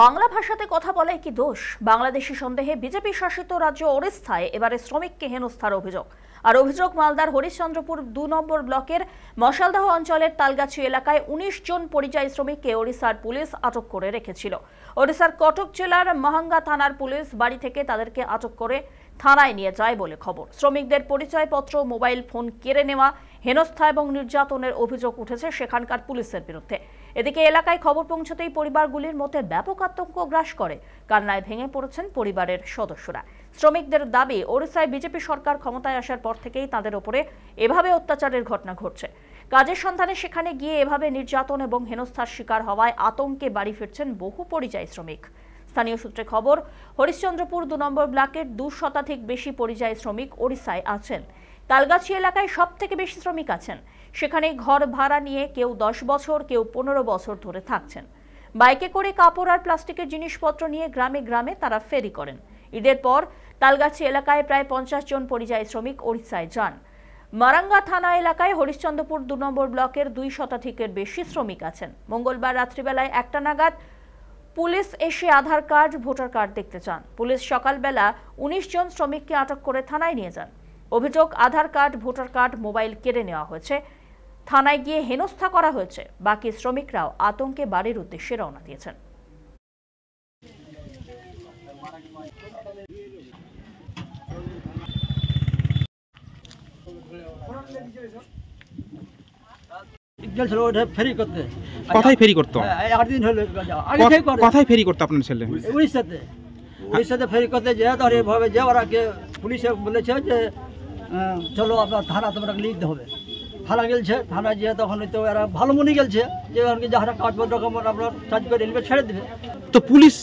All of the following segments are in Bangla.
বাংলা ভাষাতে কথা বলায় কি দোষ? বাংলাদেশি সন্দেহে বিজেপি শাসিত রাজ্য ওড়িশায় এবারে শ্রমিককে হেনস্থার অভিযোগ। আর অভিযোগ মালদার হরিশ্চন্দ্রপুর ২ নম্বর ব্লকের মশালদাহ অঞ্চলের তালগাছি এলাকায় ১৯ জন পরিযায়ী শ্রমিককে ওড়িশার পুলিশ আটক করে রেখেছিল। ওড়িশার কটক জেলার মাহাঙ্গা থানার পুলিশ বাড়ি থেকে তাদেরকে আটক করে থানায় নিয়ে যায় বলে খবর। শ্রমিকদের পরিচয়পত্র, মোবাইল ফোন কেড়ে নেওয়া, হেনস্থা এবং নির্যাতনের অভিযোগ উঠেছে সেখানকার পুলিশের বিরুদ্ধে। এদিকে এলাকায় খবর পৌঁছতেই পরিবারগুলির মধ্যে ব্যাপক আতঙ্ক গ্রাস করে। কান্নায় ভেঙে পড়েছেন পরিবারের সদস্যরা। শ্রমিকদের দাবি, ওড়িশায় বিজেপি সরকার ক্ষমতায় আসার পর থেকেই তাদের উপরে এভাবে অত্যাচারের ঘটনা ঘটছে। কাজের সন্ধানে সেখানে গিয়ে এভাবে নির্যাতন এবং হেনস্থার শিকার হওয়ায় আতঙ্কে বাড়ি ফিরছেন বহু পরিযায়ী শ্রমিক। স্থানীয় সূত্রে খবর, হরিশ্চন্দ্রপুর ২ নম্বর ব্লকের ২০০ শতাধিক বেশি পরিযায়ী শ্রমিক ওড়িশায় আছেন। তালগাছি এলাকায় সব থেকে বেশি শ্রমিক আছেন। সেখানে ঘর ভাড়া নিয়ে কেউ ১০ বছর, কেউ ১৫ বছর ধরে থাকছেন। বাইকে করে কাপড় আর প্লাস্টিকের জিনিসপত্র নিয়ে গ্রামে গ্রামে তারা ফেরি করেন। ঈদের পর তালগাছি এলাকায় প্রায় ৫০ জন পরিযায়ী শ্রমিক ওড়িশায় যান। মারাঙ্গা থানা এলাকায় হরিশ্চন্দ্রপুর ২ নম্বর ব্লকের ২ শতাধিকের বেশি শ্রমিক আছেন। মঙ্গলবার রাত্রিবেলায় ১টা নাগাদ পুলিশ এসে আধার কার্ড, ভোটার কার্ড দেখতে চান। পুলিশ সকালবেলা ১৯ জন শ্রমিককে আটক করে থানায় নিয়ে যান। অভিযোগ, আধার কার্ড, ভোটার কার্ড, মোবাইল কেড়ে নেওয়া হয়েছে। থানায় গিয়ে হেনস্থা করা হয়েছে। বাকি শ্রমিকরাও আতঙ্কে বাড়ির উদ্দেশ্যে রওনা দিয়েছেন। কোথায় ফেরি করতো? কোথায় ফেরি করতো আপনার ছেলে? উড়িষ্যাতে ফেরি করতে যায়। তো এভাবে যে ওরাকে পুলিশে বলেছে যে চলো আপনার থানা তোমরা লিখতে হবে। থানা গেলছে, থানা যেয়ে তখন তো এরা ভালো মনে গেলছে যে যারা কাগজপত্র আপনার চার্জ করে নেবে, ছেড়ে দেবে। তো পুলিশ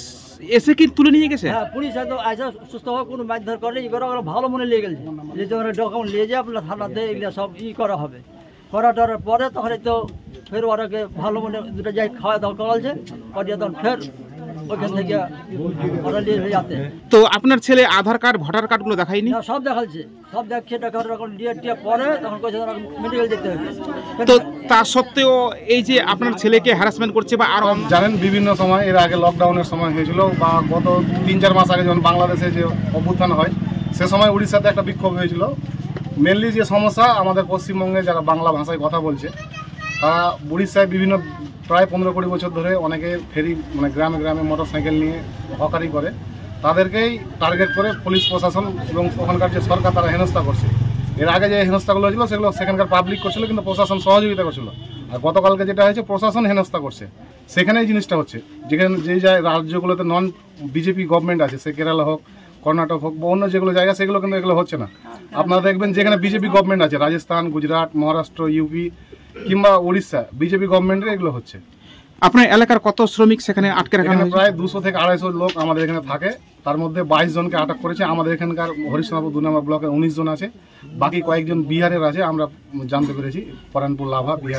এসে কি তুলে নিয়ে গেছে? হ্যাঁ, পুলিশ একদম আসা সুস্থ হওয়া কোনো মারধর করে, এবার ওরা ভালো মনে নিয়ে গেছে যে তোমরা ডকুমেন্ট নিয়ে যায় আপনার থানাতে, এগুলো সব করা হবে। করাটার পরে তখন তো ফের ওরাকে ভালো মনে দুটো যাই খাওয়া দাওয়া করালছে, করিয়ে তখন ফের ওইখান থেকে ওরা নিয়ে যাতে। তো আপনার ছেলে আধার কার্ড, ভোটার কার্ডগুলো দেখায়নি? সব দেখাচ্ছে, সব দেখছে, দেখার দিয়ে পরে তখন মেডিকেল যেতে হবে। তো তা সত্ত্বেও এই যে আপনার ছেলেকে হ্যারাসমেন্ট করছে বা আরো জানেন বিভিন্ন সময়, এর আগে লকডাউনের সময় হয়েছিল বা গত ৩-৪ মাস আগে যখন বাংলাদেশে যে অভ্যুত্থান হয় সে সময় উড়িষ্যাতে একটা বিক্ষোভ হয়েছিল। মেনলি যে সমস্যা, আমাদের পশ্চিমবঙ্গে যারা বাংলা ভাষায় কথা বলছে তারা উড়িষ্যায় বিভিন্ন প্রায় ১৫-২০ বছর ধরে অনেকে ফেরি মানে গ্রামে গ্রামে মোটর সাইকেল নিয়ে হকারি করে, তাদেরকেই টার্গেট করে পুলিশ প্রশাসন এবং ওখানকার যে সরকার তারা হেনস্থা করছে। এর আগে যে হেনস্থাগুলো হয়েছিল সেগুলো সেখানকার পাবলিক করছিল, কিন্তু প্রশাসন সহযোগিতা করছিল। আর গতকালকে যেটা হয়েছে প্রশাসন হেনস্থা করছে, সেখানেই জিনিসটা হচ্ছে। যেখানে যেই রাজ্যগুলোতে নন বিজেপি গভর্নমেন্ট আছে, সে কেরালা হোক, কর্ণাটক হোক বা অন্য যেগুলো জায়গা, সেগুলো কিন্তু এগুলো হচ্ছে না। আপনারা দেখবেন যেখানে বিজেপি গভর্নমেন্ট আছে, রাজস্থান, গুজরাট, মহারাষ্ট্র, ইউপি কিংবা উড়িষ্যা, বিজেপি গভর্নমেন্টের এগুলো হচ্ছে। আপনার এলাকার কত শ্রমিক সেখানে আটকে রাখা হয়েছে? প্রায় ২০০ থেকে ২৫০ লোক আমাদের এখানে থাকে। তার মধ্যে ২২ জনকে আটক করেছে। আমাদের এখানকার হরিশ্চন্দ্রপুর ২ নম্বর ব্লকে ১৯ জন আছে, বাকি কয়েকজন বিহারের আছে আমরা জানতে পেরেছি, পরানপুর, লাভা, বিহার।